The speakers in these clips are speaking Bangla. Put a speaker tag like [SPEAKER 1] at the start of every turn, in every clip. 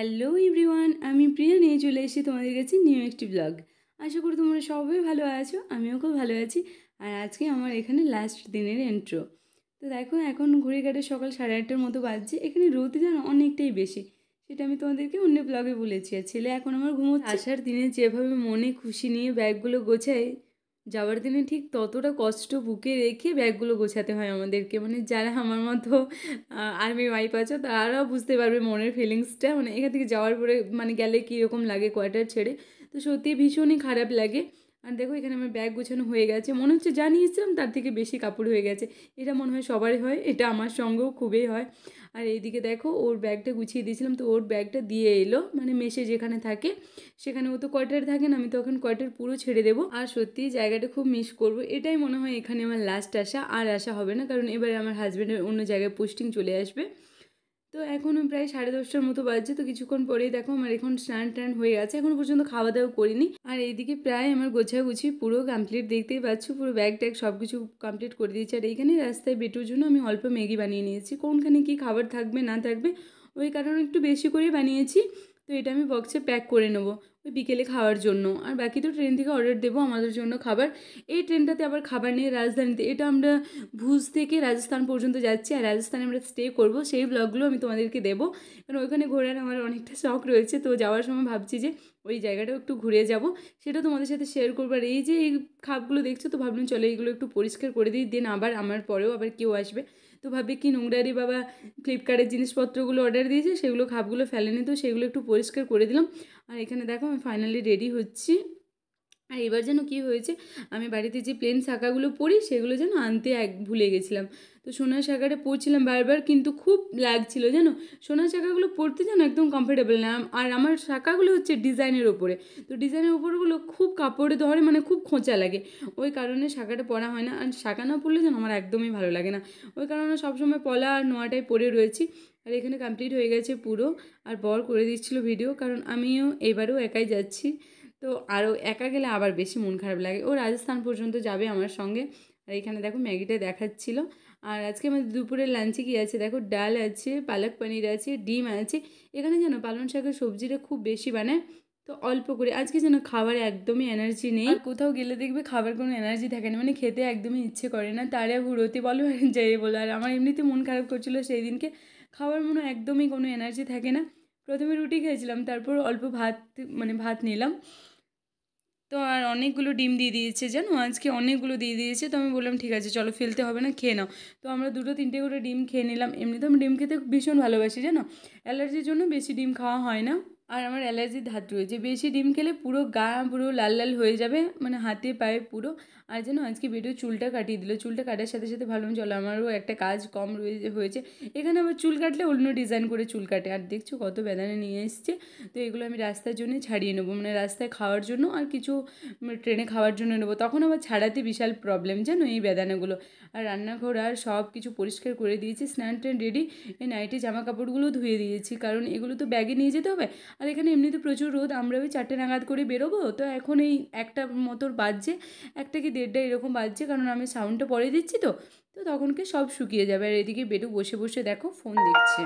[SPEAKER 1] হ্যালো এভরিওয়ান, আমি প্রিয়া নিয়ে চলে এসেছি তোমাদের কাছে নিউ একটি ব্লগ। আশা করি তোমরা সবাই ভালো আছো, আমিও খুব ভালো আছি। আর আজকে আমার এখানে লাস্ট দিনের এন্ট্রো। তো দেখো, এখন ঘড়ি কাটে সকাল 8:30টার মতো বাজছে। এখানে রোদ যেন অনেকটাই বেশি, সেটা আমি তোমাদেরকে অন্য ব্লগে বলেছি। আর ছেলে এখন আমার ঘুমোচ্ছে। আসার দিনে যেভাবে মনে খুশি নিয়ে ব্যাগগুলো গোছাই, যাওয়ার দিনে ঠিক ততটা কষ্ট বুকে রেখে ব্যাগগুলো গোছাতে হয় আমাদেরকে। মানে যারা আমার মতো আর্মি ওয়াইফ আছো তারাও বুঝতে পারবে মনের ফিলিংসটা। মানে এখান থেকে যাওয়ার পরে মানে গেলে কীরকম লাগে কোয়ার্টার ছেড়ে। তো সত্যি ভীষণই খারাপ লাগে। আর দেখো, এখানে আমার ব্যাগ গোছানো হয়ে গেছে, মনে হচ্ছে যা নিয়েছিলাম তার থেকে বেশি কাপড় হয়ে গেছে। এটা মনে হয় সবারই হয়, এটা আমার সঙ্গেও খুবই হয়। আর এইদিকে দেখো, ওর ব্যাগটা গুছিয়ে দিয়েছিলাম, তো ওর ব্যাগটা দিয়ে এলো, মানে মেসে যেখানে থাকে সেখানে। ও তো কোয়ার্টারে থাকে না, আমি তো এখন কোয়ার্টার পুরো ছেড়ে দেবো। আর সত্যি জায়গাটা খুব মিস করব। এটাই মনে হয় এখানে আমার লাস্ট আসা, আর আসা হবে না, কারণ এবারে আমার হাজব্যান্ডের অন্য জায়গায় পোস্টিং চলে আসবে। তো এখনও প্রায় 10:30টার মতো বাজছে। তো কিছুক্ষণ পরেই দেখো আমার এখন স্নান টান হয়ে গেছে, এখনও পর্যন্ত খাওয়া দাওয়া করিনি। আর এইদিকে প্রায় আমার গোছাগুছি পুরো কমপ্লিট, দেখতেই পাচ্ছ পুরো ব্যাগ ট্যাগ সব কিছু কমপ্লিট করে দিয়েছি। আর এইখানে রাস্তায় বেটুর জন্য আমি অল্প ম্যাগি বানিয়ে নিয়েছি, কোনখানে কী খাবার থাকবে না থাকবে ওই কারণে একটু বেশি করে বানিয়েছি। তো এটা আমি বক্সে প্যাক করে নেবো ওই বিকেলে খাওয়ার জন্য। আর বাকি তো ট্রেন থেকে অর্ডার দেবো আমাদের জন্য খাবার। এই ট্রেনটাতে আবার খাবার নিয়ে রাজধানীতে, এটা আমরা ভুজ থেকে রাজস্থান পর্যন্ত যাচ্ছি, আর রাজস্থানে আমরা স্টে করব, সেই ব্লগগুলো আমি তোমাদেরকে দেবো। কারণ ওইখানে ঘোরার আমার অনেকটা শখ রয়েছে। তো যাওয়ার সময় ভাবছি যে ওই জায়গাটাও একটু ঘুরে যাব, সেটা তোমাদের সাথে শেয়ার করবো। আর এই যে এই খাপগুলো দেখছো, তো ভাবলাম চলো এইগুলো একটু পরিষ্কার করে দিই, দেন আবার আমার পরেও আবার কেউ আসবে। তো ভাবি কি নোংরারি বাবা ফ্লিপকার্টের জিনিসপত্রগুলো অর্ডার দিয়েছে, সেগুলো খাপগুলো ফেলেনি, তো সেগুলো একটু পরিষ্কার করে দিলাম। আর এখানে দেখো আমি ফাইনালি রেডি হচ্ছি। আর এবার যেন কী হয়েছে, আমি বাড়িতে যে প্লেন শাখাগুলো পরি সেগুলো যেন আনতে ভুলে গেছিলাম। তো সোনার শাখাটা পরছিলাম বারবার, কিন্তু খুব লাগছিল জানো। সোনার শাখাগুলো পরতে যেন একদম কমফোর্টেবল না। আর আমার শাখাগুলো হচ্ছে ডিজাইনের ওপরে, তো ডিজাইনের ওপরগুলো খুব কাপড়ে ধরে, মানে খুব খোঁচা লাগে। ওই কারণে শাখাটা পরা হয় না। আর শাখা না পরলে যেন আমার একদমই ভালো লাগে না। ওই কারণে সবসময় পলা আর নোয়াটাই পরে রয়েছি। আর এখানে কমপ্লিট হয়ে গেছে পুরো। আর বর করে দিচ্ছিল ভিডিও, কারণ আমিও এবারেও একাই যাচ্ছি। তো আরও একা গেলে আবার বেশি মন খারাপ লাগে। ও রাজস্থান পর্যন্ত যাবে আমার সঙ্গে। আর এখানে দেখো ম্যাগিটা দেখাচ্ছিল। আর আজকে আমাদের দুপুরের লাঞ্চে কী আছে দেখো, ডাল আছে, পালক পনির আছে, ডিম আছে। এখানে যেন পালং শাকের সবজিটা খুব বেশি বানায়, তো অল্প করে। আজকে যেন খাবারে একদমই এনার্জি নেই। আর কোথাও গেলে দেখবে খাবার কোনো এনার্জি থাকে না, মানে খেতে একদমই ইচ্ছে করে না। তারা ঘুরোতে বলো আর যাই বলো। আর আমার এমনিতে মন খারাপ করছিলো সেই দিনকে, খাবার মনে হয় একদমই কোনো এনার্জি থাকে না। প্রথমে রুটি খেয়েছিলাম, তারপর অল্প ভাত, মানে ভাত নিলাম। তো আর অনেকগুলো ডিম দিয়ে দিয়েছে জানো, আজকে অনেকগুলো দিয়ে দিয়েছে। তো আমি বললাম ঠিক আছে চলো, ফেলতে হবে না, খেয়ে নাও। তো আমরা 2-3টে করে ডিম খেয়ে নিলাম। এমনিতে আমি ডিম খেতে ভীষণ ভালোবাসি জানো, অ্যালার্জির জন্য বেশি ডিম খাওয়া হয় না। আর আমার অ্যালার্জির ধাত রয়েছে, বেশি ডিম খেলে পুরো গা পুরো লাল লাল হয়ে যাবে, মানে হাতে পায়ে পুরো। আর যেন আজকে বেটে চুলটা কাটিয়ে দিল। চুলটা কাটার সাথে সাথে ভাবলাম চলো আমারও একটা কাজ কম হয়েছে। এখানে আবার চুল কাটলে অন্য ডিজাইন করে চুল কাটে। আর দেখছো কত বেদানা নিয়ে এসছে। তো এগুলো আমি রাস্তার জন্য ছাড়িয়ে নেবো, মানে রাস্তায় খাওয়ার জন্য, আর কিছু ট্রেনে খাওয়ার জন্য নেবো। তখন আবার ছাড়াতে বিশাল প্রবলেম জানো এই বেদানাগুলো। আর রান্নাঘর আর সব কিছু পরিষ্কার করে দিয়েছি, স্নান ট্যান রেডি। এই নাইটি জামা কাপড়গুলো ধুয়ে দিয়েছি, কারণ এগুলো তো ব্যাগে নিয়ে যেতে হবে। আর এখানে এমনিতে প্রচুর রোদ, আমরা ওই 4টে নাগাদ করে বেরোবো। তো এখন এই 1টা মতো বাজছে, 1টা কি 1:30 এরকম বাজছে, কারণ আমি সাউন্ডটা পরে দিচ্ছি। তো তো তখনকে সব শুকিয়ে যাবে। আর এদিকে বেটু বসে বসে দেখো ফোন দেখছে।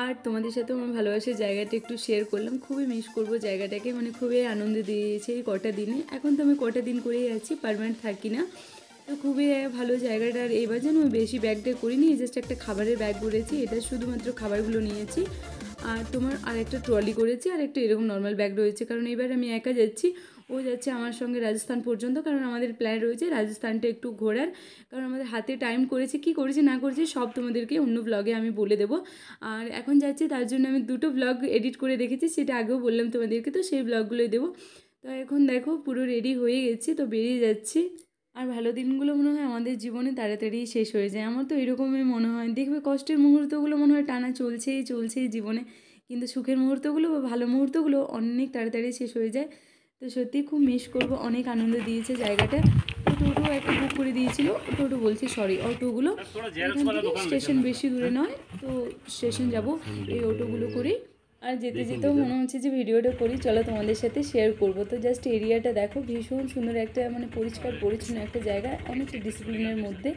[SPEAKER 1] আর তোমাদের সাথেও আমার ভালোবাসার জায়গাটা একটু শেয়ার করলাম। খুবই মিস করবো জায়গাটাকে, মানে খুবই আনন্দ দিয়েছে এই কটা দিনে। এখন তো আমি কটা দিন করেই আছি, পার্মানেন্ট থাকি না। তো খুবই ভালো জায়গাটা। আর এবার যেন আমি বেশি ব্যাগটা করিনি, জাস্ট একটা খাবারের ব্যাগ করেছি, এটা শুধুমাত্র খাবারগুলো নিয়েছি। আর তোমার আরেকটা ট্রলি করেছি, আর একটা এরকম নর্মাল ব্যাগ রয়েছে, কারণ এবার আমি একা যাচ্ছি। ও যাচ্ছে আমার সঙ্গে রাজস্থান পর্যন্ত, কারণ আমাদের প্ল্যান রয়েছে রাজস্থানটা একটু ঘোরার। কারণ আমাদের হাতে টাইম করেছে, কি করেছি না করেছি সব তোমাদেরকে অন্য ব্লগে আমি বলে দেবো। আর এখন যাচ্ছি, তার জন্য আমি 2টো ব্লগ এডিট করে রেখেছি, সেটা আগেও বললাম তোমাদেরকে, তো সেই ব্লগগুলোই দেবো। তো এখন দেখো পুরো রেডি হয়ে গেছি, তো বেরিয়ে যাচ্ছি। আর ভালো দিনগুলো মনে হয় আমাদের জীবনে তাড়াতাড়ি শেষ হয়ে যায়, আমার তো এরকমই মনে হয়। দেখবে কষ্টের মুহূর্তগুলো মনে হয় টানা চলছেই চলছেই জীবনে, কিন্তু সুখের মুহূর্তগুলো বা ভালো মুহূর্তগুলো অনেক তাড়াতাড়ি শেষ হয়ে যায়। তো সত্যি খুব মিস করবো, অনেক আনন্দ দিয়েছে জায়গাটা। তো টোটো একটা বুক করে দিয়েছিল, টোটো বলছি সরি অটোগুলো। এখান থেকে স্টেশন বেশি দূরে নয়, তো স্টেশন যাব এই অটোগুলো করে। আর যেতে যেতেও মনে হচ্ছে যে ভিডিওটা করি, চলো তোমাদের সাথে শেয়ার করবো। তো জাস্ট এরিয়াটা দেখো, ভীষণ সুন্দর একটা মানে পরিষ্কার পরিচ্ছন্ন একটা জায়গা, অনেকটা ডিসিপ্লিনের মধ্যে।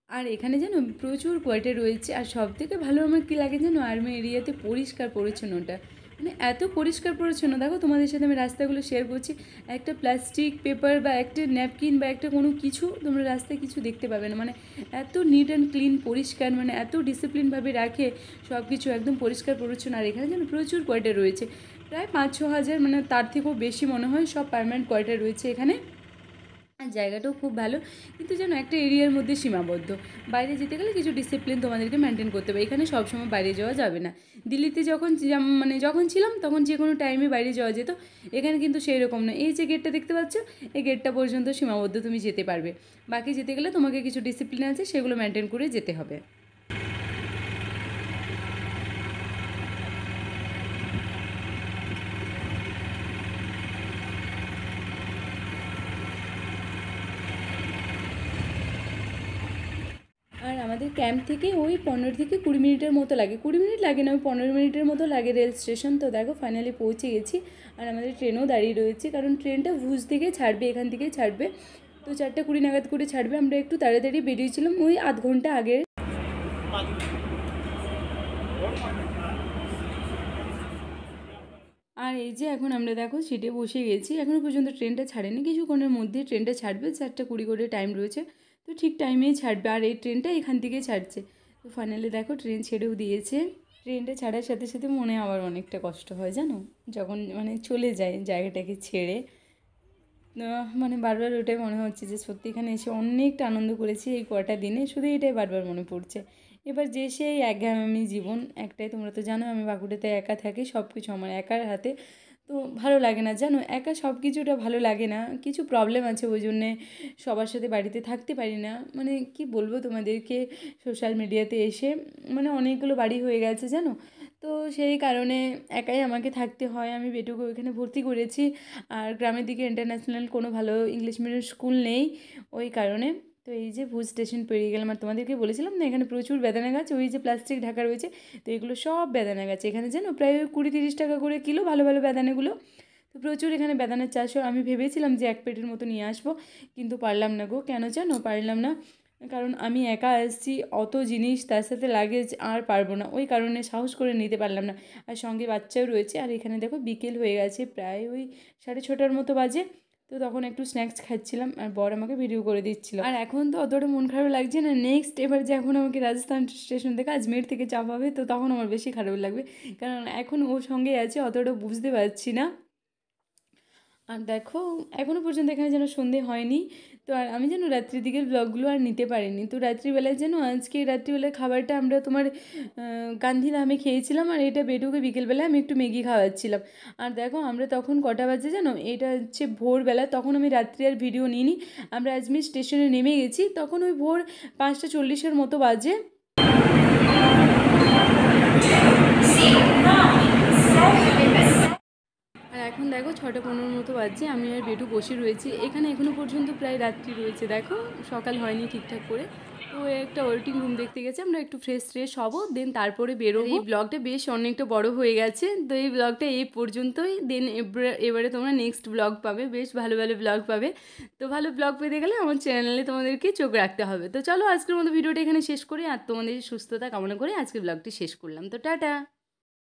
[SPEAKER 1] আর এখানে যেন প্রচুর কোয়ার্টার রয়েছে, আর সব থেকে ভালো আমার কী লাগে যেন আর্মি এরিয়াতে পরিষ্কার পরিচ্ছন্নটা, মানে এত পরিষ্কার পরিচ্ছন্ন। দেখো তোমাদের সাথে আমি রাস্তাগুলো শেয়ার করছি, একটা প্লাস্টিক পেপার বা একটা ন্যাপকিন বা একটা কোনো কিছু তোমরা রাস্তায় কিছু দেখতে পাবে না, মানে এত নিট অ্যান্ড ক্লিন পরিষ্কার, মানে এত ডিসিপ্লিনভাবে রাখে সব কিছু একদম পরিষ্কার পরিচ্ছন্ন। আর এখানে যেন প্রচুর কোয়ার্টার রয়েছে, প্রায় 5-6 হাজার, মানে তার থেকেও বেশি মনে হয়, সব পার্মানেন্ট কোয়ার্টার রয়েছে এখানে। আর জায়গাটাও খুব ভালো, কিন্তু যেন একটা এরিয়ার মধ্যে সীমাবদ্ধ। বাইরে যেতে গেলে কিছু ডিসিপ্লিন তোমাদেরকে মেনটেন করতে হবে, এখানে সবসময় বাইরে যাওয়া যাবে না। দিল্লিতে মানে যখন ছিলাম তখন যে কোনো টাইমে বাইরে যাওয়া যেত, এখানে কিন্তু সেই রকম না। এই যে গেটটা দেখতে পাচ্ছ, এই গেটটা পর্যন্ত সীমাবদ্ধ তুমি যেতে পারবে, বাকি যেতে গেলে তোমাকে কিছু ডিসিপ্লিন আছে সেগুলো মেনটেন করে যেতে হবে। আর আমাদের ক্যাম্প থেকে ওই 15 থেকে 20 মিনিটের মতো লাগে, 20 মিনিট লাগে না, ওই 15 মিনিটের মতো লাগে রেল স্টেশন। তো দেখো ফাইনালি পৌঁছে গেছি, আর আমাদের ট্রেনও দাঁড়িয়ে রয়েছে, কারণ ট্রেনটা ভুজ থেকে ছাড়বে, এখান থেকেই ছাড়বে। তো 4:20 নাগাদ করে ছাড়বে, আমরা একটু তাড়াতাড়ি বেরিয়েছিলাম ওই আধ ঘন্টা আগে। আর এই যে এখন আমরা দেখো সিটে বসে গেছি, এখনও পর্যন্ত ট্রেনটা ছাড়েনি, কিছুক্ষণের মধ্যে ট্রেনটা ছাড়বে, 4:20 করে টাইম রয়েছে, তো ঠিক টাইমেই ছাড়বে। আর এই ট্রেনটা এখান থেকেই ছাড়ছে। তো ফাইনালি দেখো ট্রেন ছেড়েও দিয়েছে। ট্রেনটা ছাড়ার সাথে সাথে মনে আবার অনেকটা কষ্ট হয় জানো, যখন মানে চলে যায় জায়গাটাকে ছেড়ে। মানে বারবার ওটাই মনে হচ্ছে যে সত্যি এখানে এসে অনেকটা আনন্দ করেছি এই কটা দিনে, শুধু এটাই বারবার মনে পড়ছে। এবার যে সেই একঘেয়েমি জীবন একটাই, তোমরা তো জানো আমি বাঁকুড়াতে একা থাকি, সব কিছু আমার একার হাতে। তো ভালো লাগে না জানো, একা সব কিছুটা ভালো লাগে না, কিছু প্রবলেম আছে ওই জন্যে সবার সাথে বাড়িতে থাকতে পারি না। মানে কি বলবো তোমাদেরকে, সোশ্যাল মিডিয়াতে এসে মানে অনেকগুলো বাড়ি হয়ে গেছে জানো, তো সেই কারণে একাই আমাকে থাকতে হয়। আমি বেটুকে ওইখানে ভর্তি করেছি, আর গ্রামের দিকে ইন্টারন্যাশনাল কোনো ভালো ইংলিশ মিডিয়াম স্কুল নেই, ওই কারণে। তো এই যে ভুজ স্টেশন পেরিয়ে গেলাম, আর তোমাদেরকে বলেছিলাম না এখানে প্রচুর বেদানা গাছ, ওই যে প্লাস্টিক ঢাকা রয়েছে, তো এগুলো সব বেদানা গাছ। এখানে যেন প্রায় 20-30 টাকা করে কিলো ভালো ভালো বেদানাগুলো। তো প্রচুর এখানে বেদানার চাষ হয়। আমি ভেবেছিলাম যে 1 পেটির মতো নিয়ে আসবো, কিন্তু পারলাম না গো, কেন জানো পারলাম না, কারণ আমি একা আসছি, অত জিনিস তার সাথে লাগেজ আর পারবো না, ওই কারণে সাহস করে নিতে পারলাম না। আর সঙ্গে বাচ্চাও রয়েছে। আর এখানে দেখো বিকেল হয়ে গেছে, প্রায় ওই 6:30 মতো বাজে। তো তখন একটু স্ন্যাক্স খাচ্ছিলাম, আর বর আমাকে ভিডিও করে দিচ্ছিল। আর এখন তো অতটা মন খারাপ লাগছে না, নেক্সট এবার যে এখন আমাকে রাজস্থান স্টেশন থেকে আজমের থেকে চাপ হবে, তো তখন আমার বেশি খারাপ লাগবে, কারণ এখন ওর সঙ্গে আছে, অতটা বুঝতে পারছি না। আর দেখো এখনও পর্যন্ত এখানে যেন সন্ধে হয়নি, তো আর আমি যেন রাত্রির দিকের ব্লগগুলো আর নিতে পারিনি। তো রাত্রিবেলায় যেন আজকে রাত্রিবেলার খাবারটা আমরা তোমার গান্ধীধামে খেয়েছিলাম, আর এটা বেটুকে বিকেলবেলায় আমি একটু ম্যাগি খাওয়াচ্ছিলাম। আর দেখো আমরা তখন কটা বাজে জানো, এটা হচ্ছে ভোরবেলা, তখন আমি রাত্রি আর ভিডিও নিইনি। আমরা আজমির স্টেশনে নেমে গেছি, তখন ওই ভোর 5:40 মতো বাজে। আর এখন দেখো 6:15 মতো বাজছে, আমি আর বেটু বসে রয়েছি এখানে, এখনও পর্যন্ত প্রায় রাত্রি রয়েছে, দেখো সকাল হয়নি ঠিকঠাক করে। তো একটা ওয়েটিং রুম দেখতে গেছে, আমরা একটু ফ্রেশ হবো, দেন তারপরে বেরোবো। এই ব্লগটা বেশ অনেকটা বড় হয়ে গেছে, তো এই ব্লগটা এই পর্যন্তই। দেন এবারে তোমরা নেক্সট ব্লগ পাবে, বেশ ভালো ভালো ব্লগ পাবে। তো ভালো ব্লগ পেতে গেলে আমার চ্যানেলে তোমাদেরকে চোখ রাখতে হবে। তো চলো আজকের মতো ভিডিওটা এখানে শেষ করি, আর তোমাদের সুস্থতা কামনা করে আজকের ব্লগটি শেষ করলাম। তো টাটা।